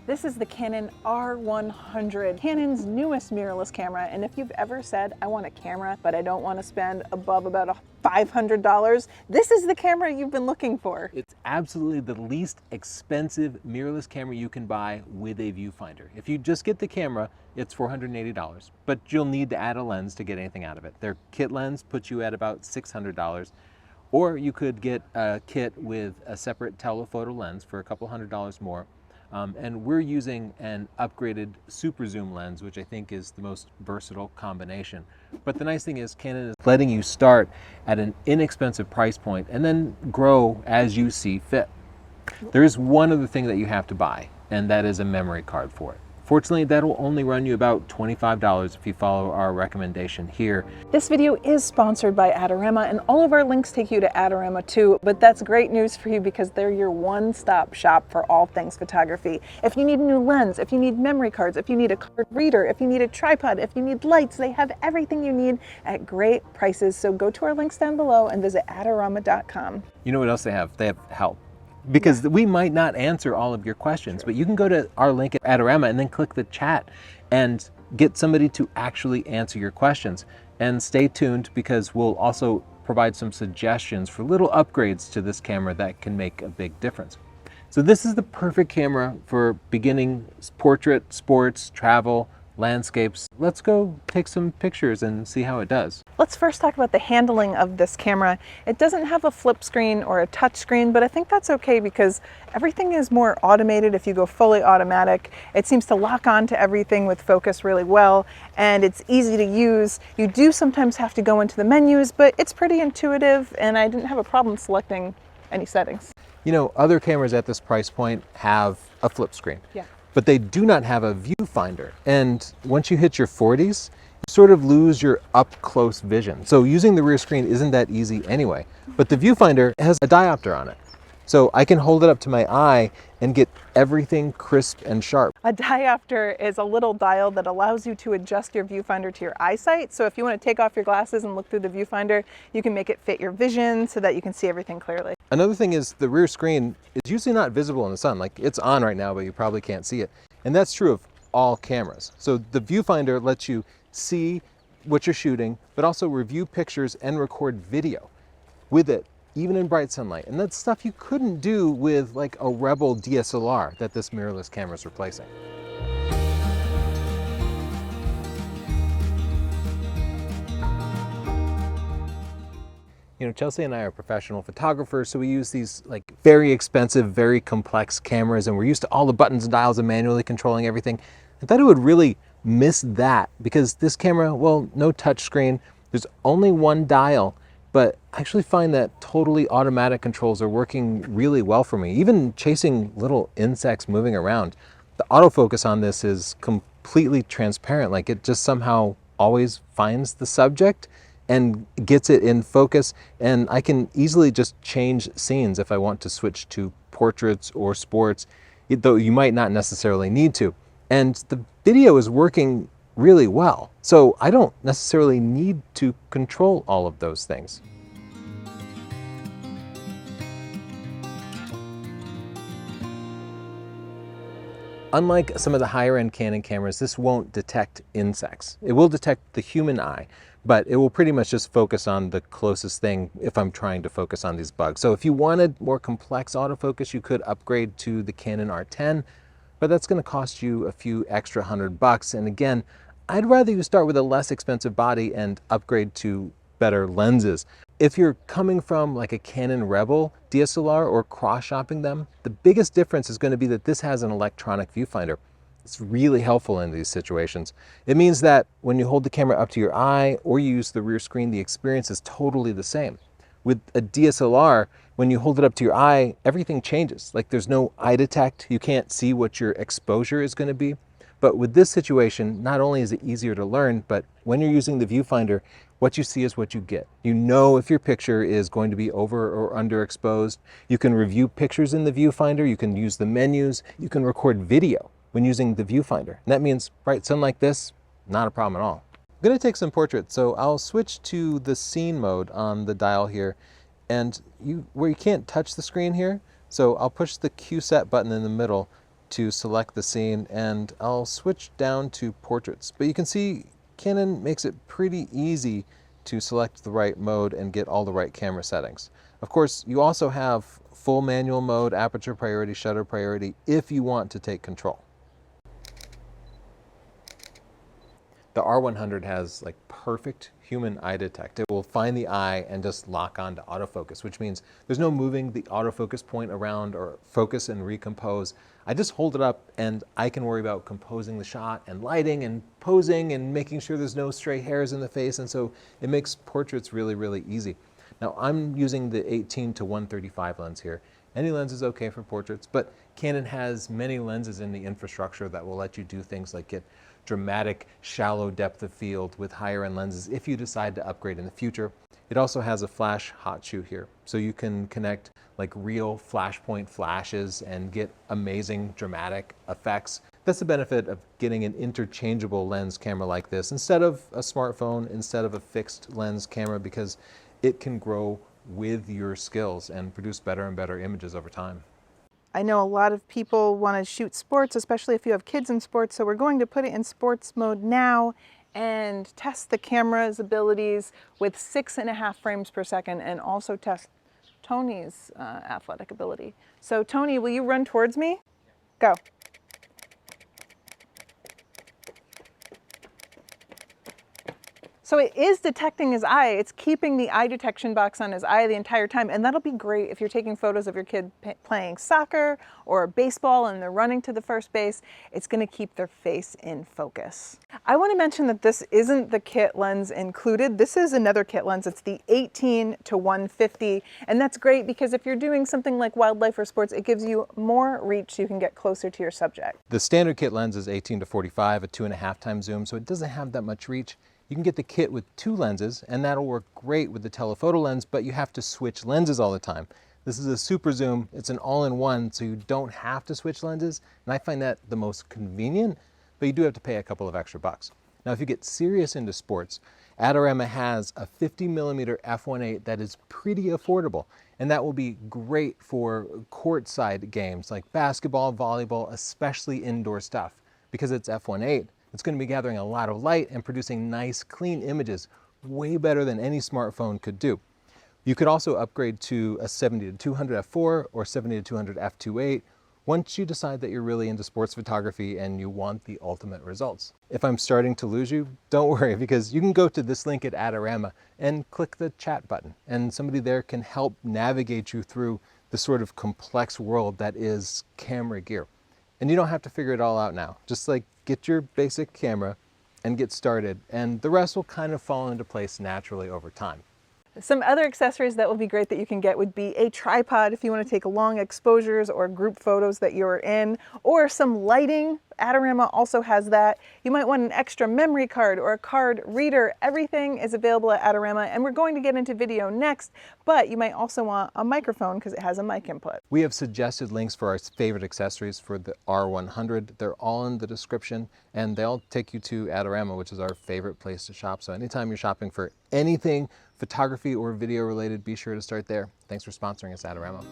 This is the Canon R100, Canon's newest mirrorless camera, and if you've ever said, I want a camera, but I don't want to spend above about $500, this is the camera you've been looking for. It's absolutely the least expensive mirrorless camera you can buy with a viewfinder. If you just get the camera, it's $480, but you'll need to add a lens to get anything out of it. Their kit lens puts you at about $600, or you could get a kit with a separate telephoto lens for a couple $100 more. And we're using an upgraded super zoom lens, which I think is the most versatile combination. But the nice thing is Canon is letting you start at an inexpensive price point and then grow as you see fit. There is one other thing that you have to buy, and that is a memory card for it. Fortunately, that'll only run you about $25 if you follow our recommendation here. This video is sponsored by Adorama, and all of our links take you to Adorama too, but that's great news for you because they're your one-stop shop for all things photography. If you need a new lens, if you need memory cards, if you need a card reader, if you need a tripod, if you need lights, they have everything you need at great prices. So go to our links down below and visit adorama.com. You know what else they have? They have help. Because we might not answer all of your questions, but you can go to our link at Adorama and then click the chat and get somebody to actually answer your questions. And stay tuned because we'll also provide some suggestions for little upgrades to this camera that can make a big difference. So this is the perfect camera for beginning portrait, sports, travel, landscapes. Let's go take some pictures and see how it does. Let's first talk about the handling of this camera. It doesn't have a flip screen or a touch screen, but I think that's okay because everything is more automated if you go fully automatic. It seems to lock on to everything with focus really well, and it's easy to use. You do sometimes have to go into the menus, but it's pretty intuitive, and I didn't have a problem selecting any settings. You know, other cameras at this price point have a flip screen. Yeah. But they do not have a viewfinder. And once you hit your 40s, you sort of lose your up-close vision. So using the rear screen isn't that easy anyway. But the viewfinder has a diopter on it. So I can hold it up to my eye and get everything crisp and sharp. A diopter is a little dial that allows you to adjust your viewfinder to your eyesight. So if you want to take off your glasses and look through the viewfinder, you can make it fit your vision so that you can see everything clearly. Another thing is the rear screen is usually not visible in the sun. Like it's on right now, but you probably can't see it. And that's true of all cameras. So the viewfinder lets you see what you're shooting, but also review pictures and record video with it, even in bright sunlight. And that's stuff you couldn't do with like a Rebel DSLR that this mirrorless camera is replacing. You know, Chelsea and I are professional photographers, so we use these like very expensive, very complex cameras, and we're used to all the buttons and dials and manually controlling everything. I thought it would really miss that because this camera, well, no touch screen, there's only one dial, but I actually find that totally automatic controls are working really well for me, even chasing little insects moving around. The autofocus on this is completely transparent, like it just somehow always finds the subject and gets it in focus, and I can easily just change scenes if I want to switch to portraits or sports, though you might not necessarily need to. And the video is working really well, so I don't necessarily need to control all of those things. Unlike some of the higher end Canon cameras, this won't detect insects. It will detect the human eye, but it will pretty much just focus on the closest thing if I'm trying to focus on these bugs. So if you wanted more complex autofocus, you could upgrade to the Canon R10, but that's going to cost you a few extra $100. And again, I'd rather you start with a less expensive body and upgrade to better lenses. If you're coming from like a Canon Rebel DSLR or cross-shopping them, the biggest difference is going to be that this has an electronic viewfinder. It's really helpful in these situations. It means that when you hold the camera up to your eye or you use the rear screen, the experience is totally the same. With a DSLR, when you hold it up to your eye, everything changes. Like there's no eye detect, you can't see what your exposure is going to be. But with this situation, not only is it easier to learn, but when you're using the viewfinder, what you see is what you get. You know if your picture is going to be over or underexposed. You can review pictures in the viewfinder, you can use the menus, you can record video when using the viewfinder. And that means bright sun like this, not a problem at all. I'm going to take some portraits, so I'll switch to the scene mode on the dial here, and where you can't touch the screen here, so I'll push the Q set button in the middle, to select the scene, and I'll switch down to portraits. But you can see Canon makes it pretty easy to select the right mode and get all the right camera settings. Of course, you also have full manual mode, aperture priority, shutter priority, if you want to take control. The R100 has like perfect human eye detect. It will find the eye and just lock on to autofocus, which means there's no moving the autofocus point around or focus and recompose. I just hold it up and I can worry about composing the shot and lighting and posing and making sure there's no stray hairs in the face. And so it makes portraits really, really easy. Now I'm using the 18 to 135 lens here. Any lens is okay for portraits, but Canon has many lenses in the infrastructure that will let you do things like get dramatic, shallow depth of field with higher end lenses if you decide to upgrade in the future. It also has a flash hot shoe here, so you can connect like real flashpoint flashes and get amazing dramatic effects. That's the benefit of getting an interchangeable lens camera like this instead of a smartphone, instead of a fixed lens camera, because it can grow with your skills and produce better and better images over time. I know a lot of people want to shoot sports, especially if you have kids in sports, so we're going to put it in sports mode now and test the camera's abilities with 6.5 frames per second and also test Tony's athletic ability. So Tony, will you run towards me? Go. So it is detecting his eye. It's keeping the eye detection box on his eye the entire time. And that'll be great if you're taking photos of your kid playing soccer or baseball and they're running to the first base. It's gonna keep their face in focus. I wanna mention that this isn't the kit lens included. This is another kit lens. It's the 18 to 150. And that's great because if you're doing something like wildlife or sports, it gives you more reach so you can get closer to your subject. The standard kit lens is 18 to 45, a 2.5 times zoom, so it doesn't have that much reach. You can get the kit with 2 lenses, and that'll work great with the telephoto lens, but you have to switch lenses all the time. This is a super zoom, it's an all-in-one, so you don't have to switch lenses, and I find that the most convenient, but you do have to pay a couple of extra bucks. Now, if you get serious into sports, Adorama has a 50mm f1.8 that is pretty affordable, and that will be great for courtside games like basketball, volleyball, especially indoor stuff. Because it's f1.8, it's going to be gathering a lot of light and producing nice, clean images, way better than any smartphone could do. You could also upgrade to a 70-200 f4 or 70-200 f2.8 once you decide that you're really into sports photography and you want the ultimate results. If I'm starting to lose you, don't worry, because you can go to this link at Adorama and click the chat button, and somebody there can help navigate you through the sort of complex world that is camera gear. And you don't have to figure it all out now. Just like get your basic camera and get started, and the rest will kind of fall into place naturally over time. Some other accessories that would be great that you can get would be a tripod if you want to take long exposures or group photos that you're in, or some lighting. Adorama also has that. You might want an extra memory card or a card reader. Everything is available at Adorama, and we're going to get into video next, but you might also want a microphone because it has a mic input. We have suggested links for our favorite accessories for the R100. They're all in the description, and they'll take you to Adorama, which is our favorite place to shop. So anytime you're shopping for anything photography or video related, be sure to start there. Thanks for sponsoring us, Adorama.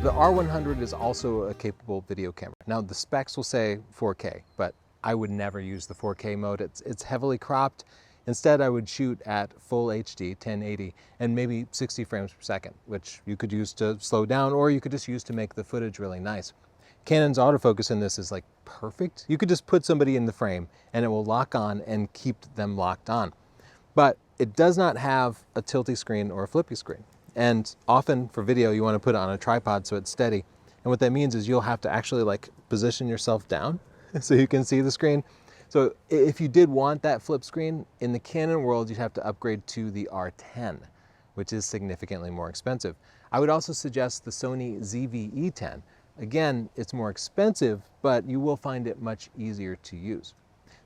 The R100 is also a capable video camera. Now the specs will say 4K, but I would never use the 4K mode. It's heavily cropped. Instead, I would shoot at full HD, 1080, and maybe 60 frames per second, which you could use to slow down, or you could just use to make the footage really nice. Canon's autofocus in this is like perfect. You could just put somebody in the frame and it will lock on and keep them locked on. But it does not have a tilty screen or a flippy screen. And often for video, you want to put it on a tripod so it's steady. And what that means is you'll have to actually like position yourself down so you can see the screen. So if you did want that flip screen, in the Canon world, you'd have to upgrade to the R10, which is significantly more expensive. I would also suggest the Sony ZV-E10. Again, it's more expensive, but you will find it much easier to use.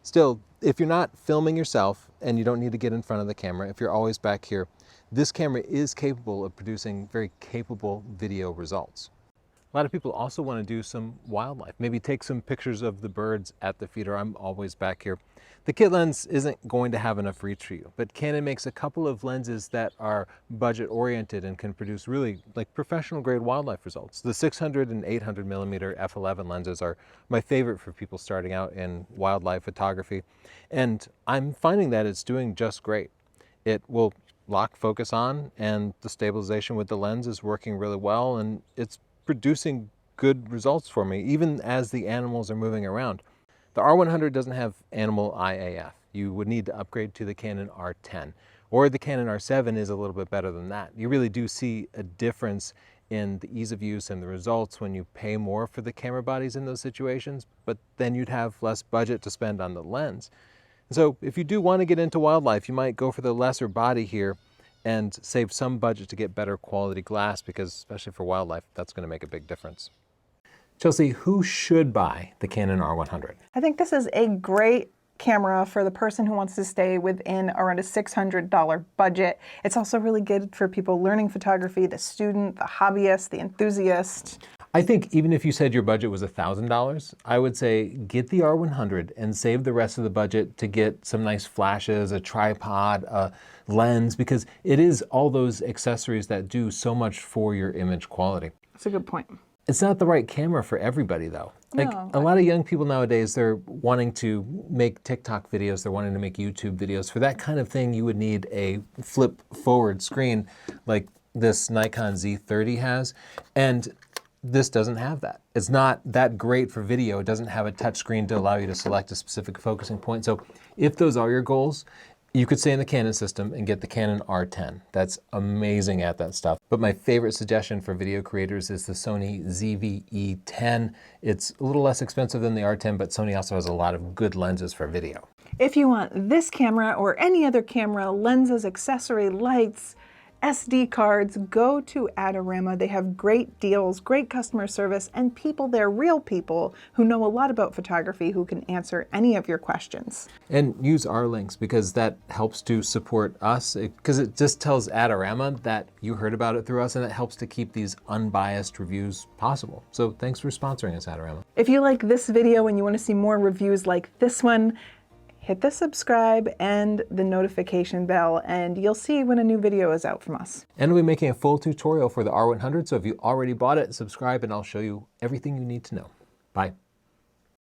Still, if you're not filming yourself and you don't need to get in front of the camera, if you're always back here, this camera is capable of producing very capable video results. A lot of people also want to do some wildlife, maybe take some pictures of the birds at the feeder. I'm always back here. The kit lens isn't going to have enough reach for you, but Canon makes a couple of lenses that are budget oriented and can produce really like professional grade wildlife results. The 600 and 800 millimeter f11 lenses are my favorite for people starting out in wildlife photography. And I'm finding that it's doing just great. It will lock focus on, and the stabilization with the lens is working really well, and it's producing good results for me, even as the animals are moving around. The R100 doesn't have animal IAF. You would need to upgrade to the Canon R10, or the Canon R7 is a little bit better than that. You really do see a difference in the ease of use and the results when you pay more for the camera bodies in those situations, but then you'd have less budget to spend on the lens. So if you do want to get into wildlife, you might go for the lesser body here and save some budget to get better quality glass, because especially for wildlife, that's going to make a big difference. Chelsea, who should buy the Canon R100? I think this is a great camera for the person who wants to stay within around a $600 budget. It's also really good for people learning photography, the student, the hobbyist, the enthusiast. I think even if you said your budget was $1,000, I would say get the R100 and save the rest of the budget to get some nice flashes, a tripod, a lens, because it is all those accessories that do so much for your image quality. That's a good point. It's not the right camera for everybody though. Like a lot of young people nowadays, they're wanting to make TikTok videos, they're wanting to make YouTube videos. For that kind of thing, you would need a flip forward screen like this Nikon Z30 has. And this doesn't have that. It's not that great for video. It doesn't have a touch screen to allow you to select a specific focusing point. So if those are your goals, you could stay in the Canon system and get the Canon R10. That's amazing at that stuff. But my favorite suggestion for video creators is the Sony ZV-E10. It's a little less expensive than the R10, but Sony also has a lot of good lenses for video. If you want this camera or any other camera, lenses, accessory, lights, SD cards, go to Adorama. They have great deals, great customer service, and people there, real people who know a lot about photography who can answer any of your questions. And use our links because that helps to support us, because it just tells Adorama that you heard about it through us, and it helps to keep these unbiased reviews possible. So thanks for sponsoring us, Adorama. If you like this video and you want to see more reviews like this one, hit the subscribe and the notification bell, and you'll see when a new video is out from us. And we'll be making a full tutorial for the R100, so if you already bought it, subscribe and I'll show you everything you need to know. Bye.